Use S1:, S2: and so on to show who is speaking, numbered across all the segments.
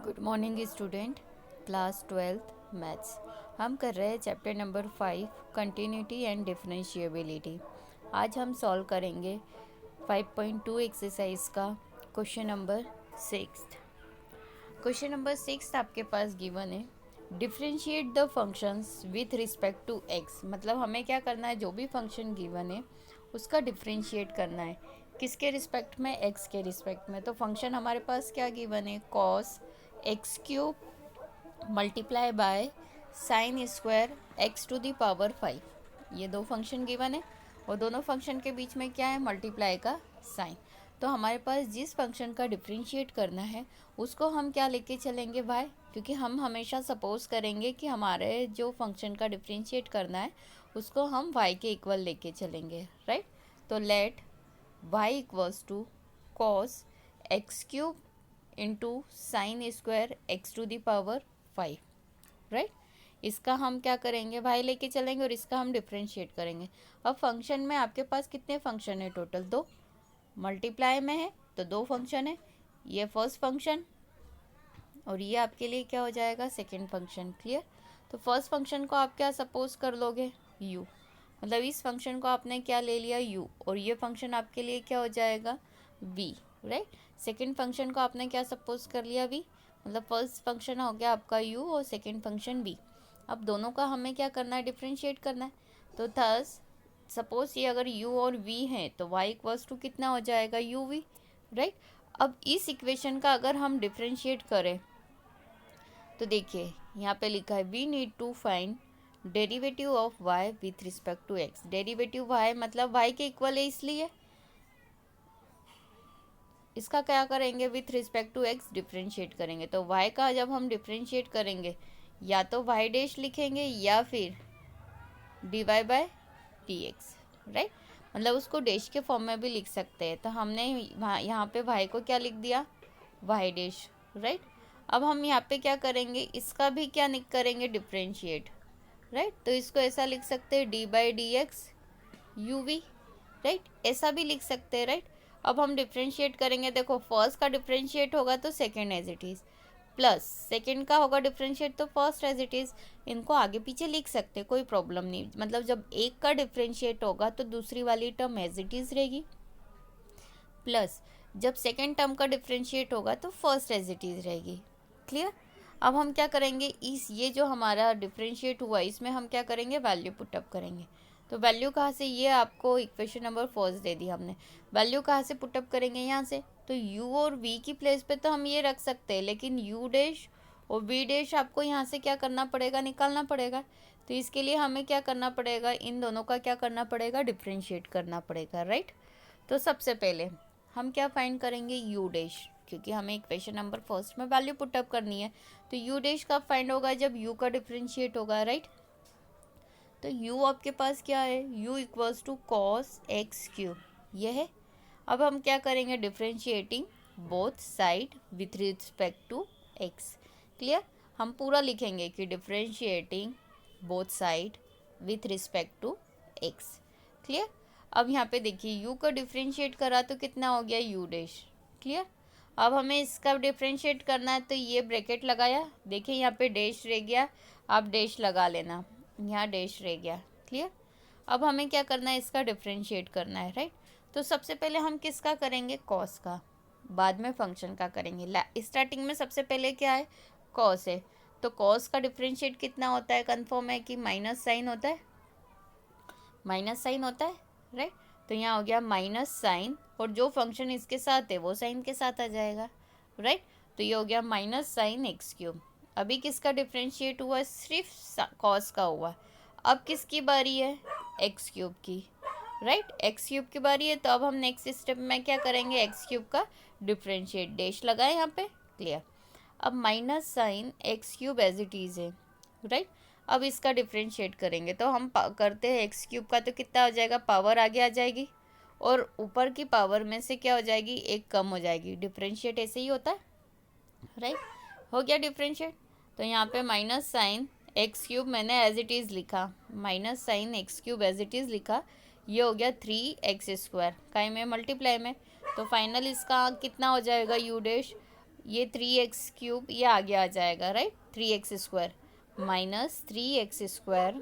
S1: Good morning student. Class 12th maths हम कर रहे हैं chapter number 5 continuity and differentiability. आज हम सॉल्व करेंगे 5.2 एक्सरसाइज का क्वेश्चन नंबर 6। क्वेश्चन नंबर 6 आपके पास गिवन है, differentiate the functions with respect to x. मतलब हमें क्या करना है, जो भी फंक्शन गिवन है उसका डिफरेंशिएट करना है। किसके रिस्पेक्ट में? एक्स के रिस्पेक्ट में। तो फंक्शन हमारे पास क्या गिवन है, cos x cube multiply by sine square x to the power 5। ये दो फंक्शन गिवन है और दोनों फंक्शन के बीच में क्या है, मल्टीप्लाई का साइन। तो हमारे पास जिस फंक्शन का डिफरेंशिएट करना है उसको हम क्या लेके चलेंगे, वाई, क्योंकि हम हमेशा सपोज करेंगे कि हमारे जो फंक्शन का डिफरेंशिएट करना है उसको हम वाई के इक्वल लेके चलेंगे, राइट। तो let y equals to cos x cube into sine square x to the power 5, right. इसका हम क्या करेंगे, वाई लेके चलेंगे और इसका हम डिफरेंशिएट करेंगे। अब फंक्शन में आपके पास कितने फंक्शन है टोटल? दो। मल्टीप्लाई में है तो दो फंक्शन है, ये फर्स्ट फंक्शन और ये आपके लिए क्या हो जाएगा, सेकेंड फंक्शन। क्लियर। तो फर्स्ट फंक्शन को आप क्या सपोज कर लोगे, यू। मतलब इस फंक्शन को आपने क्या ले लिया, यू, और ये फंक्शन आपके लिए क्या हो जाएगा, वी, राइट। सेकेंड फंक्शन को आपने क्या सपोज कर लिया, वी। मतलब फर्स्ट फंक्शन हो गया आपका यू और सेकेंड फंक्शन वी। अब दोनों का हमें क्या करना है, डिफ्रेंशिएट करना है। तो थस सपोज ये अगर u और v है तो y इक्वल्स टू कितना हो जाएगा, यू वी, राइट। अब इस इक्वेशन का अगर हम डिफ्रेंशिएट करें तो देखिए यहाँ पे लिखा है we need to find derivative of y with respect to x। Derivative y मतलब y के इक्वल है, इसलिए इसका क्या करेंगे, with respect to x differentiate करेंगे। तो y का जब हम डिफ्रेंशिएट करेंगे या तो y डैश लिखेंगे या फिर dy बाय dx, राइट। मतलब उसको डैश के फॉर्म में भी लिख सकते हैं। तो हमने यहाँ पे y को क्या लिख दिया, y डैश, राइट। अब हम यहाँ पे क्या करेंगे, इसका भी क्या करेंगे, डिफ्रेंशिएट, राइट। तो इसको ऐसा लिख सकते हैं d by d x u v, right. ऐसा भी लिख सकते हैं, राइट। अब हम डिफ्रेंशिएट करेंगे, देखो फर्स्ट का डिफ्रेंशिएट होगा तो second as it is, plus second का होगा डिफ्रेंशिएट तो फर्स्ट एज इट इज़। इनको आगे पीछे लिख सकते, कोई प्रॉब्लम नहीं। मतलब जब एक का डिफ्रेंशिएट होगा तो दूसरी वाली टर्म एज इट इज़ रहेगी, प्लस जब सेकेंड टर्म का डिफ्रेंशिएट होगा तो फर्स्ट एज इट इज़ रहेगी। क्लियर। अब हम क्या करेंगे, इस ये जो हमारा डिफ्रेंशिएट हुआ इसमें हम क्या करेंगे, वैल्यू पुटअप करेंगे। तो वैल्यू कहाँ से, ये आपको इक्वेशन नंबर फर्स्ट दे दी हमने, वैल्यू कहाँ से पुटअप करेंगे, यहाँ से। तो u और v की प्लेस पे तो हम ये रख सकते हैं, लेकिन u डैश और v डैश आपको यहाँ से क्या करना पड़ेगा, निकालना पड़ेगा। तो इसके लिए हमें क्या करना पड़ेगा, इन दोनों का क्या करना पड़ेगा, डिफ्रेंशिएट करना पड़ेगा, राइट। तो सबसे पहले हम क्या फाइंड करेंगे, यू डैश, क्योंकि हमें इक्वेशन नंबर फर्स्ट में वैल्यू पुटअप करनी है। तो यू डैश कब फाइंड होगा, जब यू का डिफ्रेंशिएट होगा, राइट। तो u आपके पास क्या है, u equals to cos x cube, ये है। अब हम क्या करेंगे, differentiating both side with respect to x। Clear. हम पूरा लिखेंगे कि differentiating both side with respect to x। Clear. अब यहाँ पे देखिए u का डिफ्रेंशिएट करा तो कितना हो गया, u डैश। क्लियर। अब हमें इसका डिफ्रेंशिएट करना है तो ये ब्रैकेट लगाया, देखिए यहाँ पे डैश रह गया, आप डैश लगा लेना, यहाँ डैश रह गया। क्लियर। अब हमें क्या करना है, इसका डिफ्रेंशिएट करना है, राइट। तो सबसे पहले हम किसका करेंगे, कॉस का, बाद में फंक्शन का करेंगे। स्टार्टिंग में सबसे पहले क्या है, कॉस है। तो कॉस का डिफ्रेंशिएट कितना होता है, कन्फर्म है कि माइनस साइन होता है, माइनस साइन होता है, राइट। तो यहाँ हो गया माइनस साइन और जो फंक्शन इसके साथ है वो साइन के साथ आ जाएगा, राइट। तो ये हो गया माइनस साइन एक्स क्यूब। अभी किसका डिफ्रेंशिएट हुआ, सिर्फ कॉस का हुआ। अब किसकी बारी है, एक्स क्यूब की, राइट। एक्स क्यूब की बारी है। तो अब हम नेक्स्ट स्टेप में क्या करेंगे, एक्स क्यूब का डिफ्रेंशिएट, डैश लगाए यहाँ पे। क्लियर। अब minus sine x cube as it is है, राइट। अब इसका डिफ्रेंशिएट करेंगे तो हम करते हैं एक्स क्यूब का, तो कितना हो जाएगा, पावर आगे आ जाएगी और ऊपर की पावर में से क्या हो जाएगी, एक कम हो जाएगी। डिफ्रेंशिएट ऐसे ही होता है, राइट। हो गया डिफ्रेंशिएट। तो यहाँ पे माइनस साइन एक्स क्यूब मैंने एज इट इज़ लिखा, minus sine x cube as it is लिखा। ये हो गया 3x स्क्वायर, काई में, मल्टीप्लाई में। तो फाइनल इसका कितना हो जाएगा, यू डैश ये 3x³ ये आगे आ जाएगा, right, 3x² minus 3x²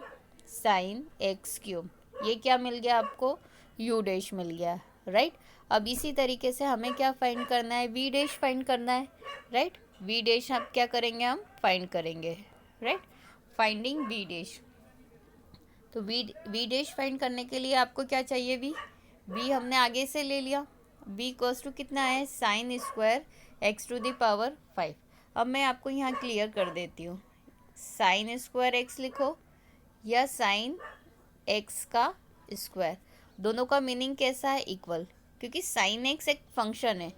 S1: sign x³, ये क्या मिल गया आपको, u डैश मिल गया, राइट। अब इसी तरीके से हमें क्या फाइंड करना है, v डैश फाइंड करना है, राइट। v डैश आप क्या करेंगे, हम फाइंड करेंगे, राइट, फाइंडिंग v डैश। तो v डैश फाइंड करने के लिए आपको क्या चाहिए, v हमने आगे से ले लिया, v इक्वल्स टू कितना है, साइन स्क्वायर x⁵। अब मैं आपको यहाँ क्लियर कर देती हूँ, साइन स्क्वायर x लिखो या साइन x का स्क्वायर, दोनों का मीनिंग कैसा है, इक्वल, क्योंकि साइन x एक फंक्शन है,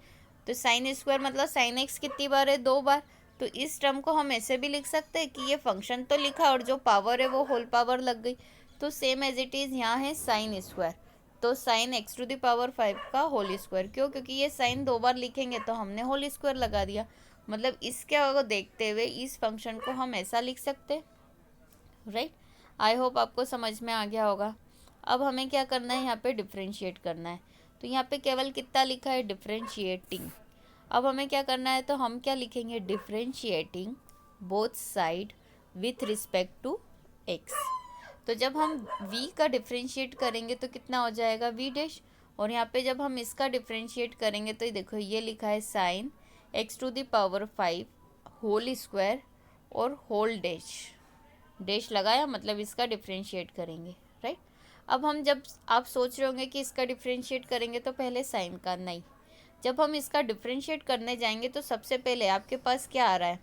S1: तो साइन स्क्वायर मतलब साइन x कितनी बार है, 2 बार। तो इस टर्म को हम ऐसे भी लिख सकते हैं कि ये फंक्शन तो लिखा और जो पावर है वो होल पावर लग गई, तो सेम एज इट इज़ यहाँ है साइन स्क्वायर, तो साइन x⁵ का होल स्क्वायर, क्यों, क्योंकि ये साइन 2 बार लिखेंगे तो हमने होल स्क्वायर लगा दिया, मतलब इसके को देखते हुए इस फंक्शन को हम ऐसा लिख सकते हैं, राइट। आई होप आपको समझ में आ गया होगा। अब हमें क्या करना है, यहाँ पे डिफ्रेंशिएट करना है, तो यहाँ पे केवल कितना लिखा है, डिफ्रेंशिएटिंग। अब हमें क्या करना है, तो हम क्या लिखेंगे, differentiating both side with respect to x। तो जब हम v का डिफ्रेंशिएट करेंगे तो कितना हो जाएगा, v डैश, और यहाँ पे जब हम इसका डिफ्रेंशिएट करेंगे तो देखो ये लिखा है साइन x⁵ होल स्क्वायर और होल डैश, डैश लगाया मतलब इसका डिफ्रेंशिएट करेंगे, राइट। अब हम जब आप सोच रहे होंगे कि इसका डिफ्रेंशिएट करेंगे तो पहले साइन का, नहीं, जब हम इसका डिफ्रेंशिएट करने जाएंगे तो सबसे पहले आपके पास क्या आ रहा है,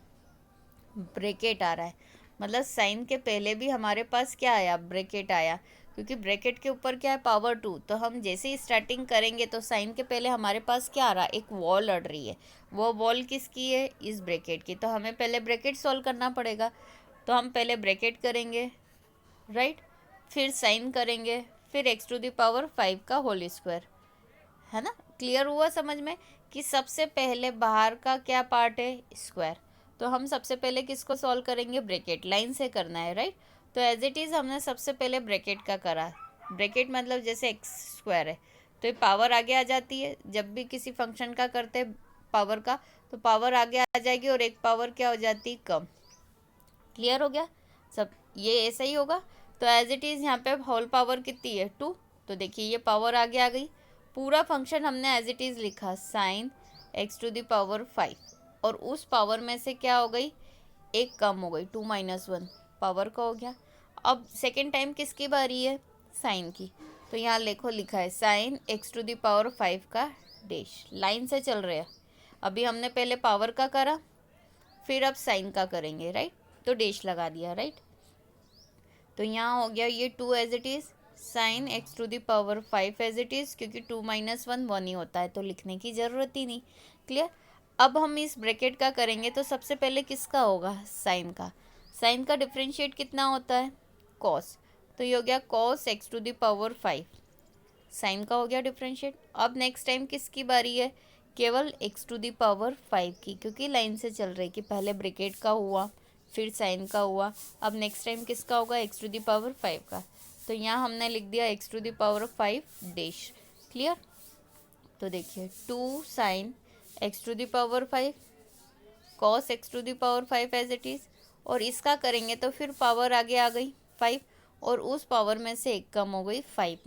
S1: ब्रैकेट आ रहा है, मतलब साइन के पहले भी हमारे पास क्या आया, ब्रैकेट आया, क्योंकि ब्रैकेट के ऊपर क्या है, पावर 2, तो हम जैसे ही स्टार्टिंग करेंगे तो साइन के पहले हमारे पास क्या आ रहा है, एक वॉल अड़ रही है, वो वॉल किसकी है, इस ब्रैकेट की, तो हमें पहले ब्रैकेट सॉल्व करना पड़ेगा, तो हम पहले ब्रैकेट करेंगे, राइट, फिर साइन करेंगे, फिर x⁵ का होल स्क्वायर, है ना, क्लियर हुआ समझ में, कि सबसे पहले बाहर का क्या पार्ट है, स्क्वायर, तो हम सबसे पहले किसको सॉल्व करेंगे, ब्रैकेट, लाइन से करना है, राइट। तो एज इट इज़ हमने सबसे पहले ब्रैकेट का करा, ब्रैकेट मतलब जैसे x² है तो ये पावर आगे आ जाती है, जब भी किसी फंक्शन का करते हैं पावर का तो पावर आगे आ जाएगी और एक पावर क्या हो जाती है, कम, क्लियर हो गया सब, ये ऐसा ही होगा। तो एज इट इज़ यहाँ पे होल पावर कितनी है, 2, तो देखिए ये पावर आगे आ गई, पूरा फंक्शन हमने एज इट इज़ लिखा साइन x⁵, और उस पावर में से क्या हो गई, एक कम हो गई, 2 - 1 पावर का हो गया। अब सेकेंड टाइम किसकी बारी है, साइन की, तो यहाँ लिखा है साइन x⁵ का डैश, लाइन से चल रहे हैं, अभी हमने पहले पावर का करा फिर अब साइन का करेंगे, राइट, तो डैश लगा दिया, राइट। तो यहाँ हो गया ये 2 as it is, sine x⁵ as it is, क्योंकि 2 - 1 1 ही होता है तो लिखने की ज़रूरत ही नहीं, क्लियर। अब हम इस ब्रैकेट का करेंगे तो सबसे पहले किसका होगा, साइन का, साइन का डिफ्रेंशिएट कितना होता है, कॉस, तो ये हो गया कॉस x⁵, साइन का हो गया डिफ्रेंशिएट। अब नेक्स्ट टाइम किसकी बारी है, केवल x⁵ की, क्योंकि लाइन से चल रही कि पहले ब्रैकेट का हुआ फिर साइन का हुआ, अब नेक्स्ट टाइम किसका होगा, x⁵ का, तो यहाँ हमने लिख दिया x⁵ डैश, क्लियर। तो देखिए 2 sine x⁵ cos x⁵ as it is, और इसका करेंगे तो फिर पावर आगे आ गई 5, और उस पावर में से एक कम हो गई 5 -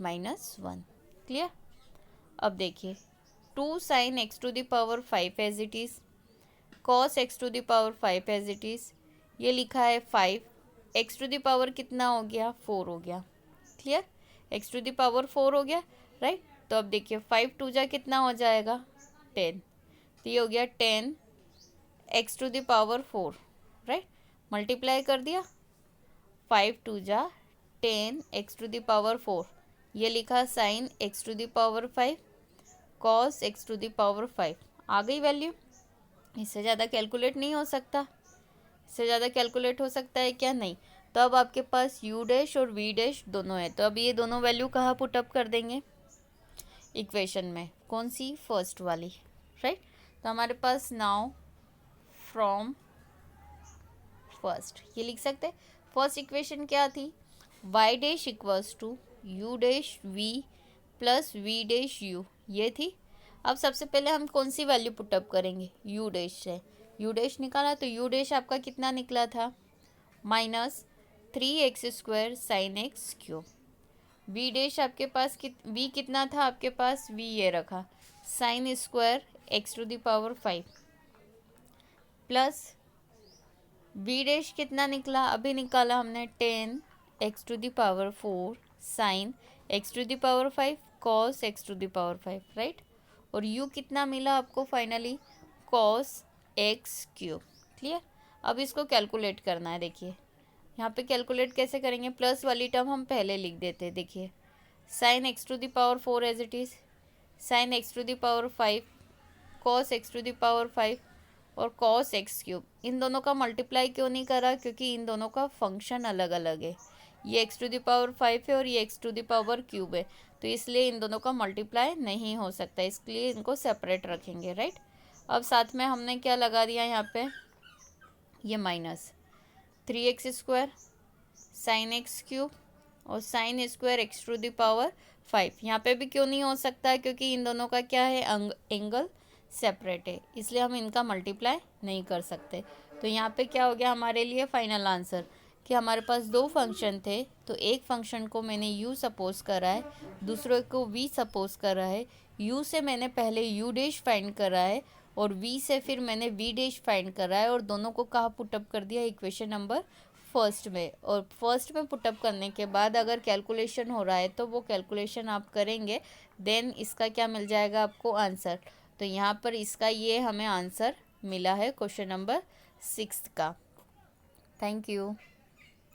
S1: 1, क्लियर। अब देखिए 2 sine x⁵ as it is, cos x⁵ as it is, ये लिखा है 5, x⁵ कितना हो गया, 4 हो गया, क्लियर, x⁵ 4 हो गया, राइट। तो अब देखिए 5 2 जा कितना हो जाएगा, 10, तो ये हो गया 10 x⁵4, राइट, मल्टीप्लाई कर दिया, 5 2 जा 10 x⁵4, ये लिखा साइन x⁵5 कॉस x⁵5, आ गई वैल्यू, इससे ज़्यादा कैलकुलेट नहीं हो सकता, इससे ज़्यादा कैलकुलेट हो सकता है क्या, नहीं। तो अब आपके पास u डैश और v डैश दोनों है, तो अब ये दोनों वैल्यू कहाँ पुटअप कर देंगे, इक्वेशन में, कौन सी, फर्स्ट वाली, राइट। तो हमारे पास नाउ फ्रॉम फर्स्ट ये लिख सकते हैं, फर्स्ट इक्वेशन क्या थी, y dash equals to u dash v plus v dash u, ये थी। अब सबसे पहले हम कौन सी वैल्यू पुटअप करेंगे, यू डैश से। यू डैश निकाला तो यू डैश आपका कितना निकला था, -3x² sin x³ we dash आपके पास वी कितना था आपके पास, वी ये रखा sin² x⁵ plus we dash कितना निकला, अभी निकाला हमने 10x⁴ sin x⁵ cos x⁵, right. और u कितना मिला आपको फाइनली, cos x³। क्लियर। अब इसको कैलकुलेट करना है। देखिए यहाँ पे कैलकुलेट कैसे करेंगे, प्लस वाली टर्म हम पहले लिख देते हैं। देखिए sin x⁴ as it is, sin x⁵ cos x⁵ और cos x³। इन दोनों का मल्टीप्लाई क्यों नहीं करा, क्योंकि इन दोनों का फंक्शन अलग अलग है। ये x⁵ है और ये x³ है, तो इसलिए इन दोनों का मल्टीप्लाई नहीं हो सकता, इसलिए इनको सेपरेट रखेंगे, राइट। अब साथ में हमने क्या लगा दिया यहाँ पे, ये -3x² sin x³ और sin² x⁵। यहाँ पे भी क्यों नहीं हो सकता, क्योंकि इन दोनों का क्या है, एंगल सेपरेट है, इसलिए हम इनका मल्टीप्लाई नहीं कर सकते। तो यहाँ पे क्या हो गया हमारे लिए फाइनल आंसर, कि हमारे पास दो फंक्शन थे, तो एक फंक्शन को मैंने u सपोज करा है, दूसरे को v सपोज करा है। u से मैंने पहले u डैश फाइंड करा है और v से फिर मैंने v डैश फाइंड करा है, और दोनों को कहाँ पुटअप कर दिया, इक्वेशन नंबर फर्स्ट में। और फर्स्ट में पुटअप करने के बाद अगर कैलकुलेशन हो रहा है तो वो कैलकुलेशन आप करेंगे, देन इसका क्या मिल जाएगा आपको, आंसर। तो यहाँ पर इसका ये हमें आंसर मिला है क्वेश्चन नंबर 6 का। Thank you.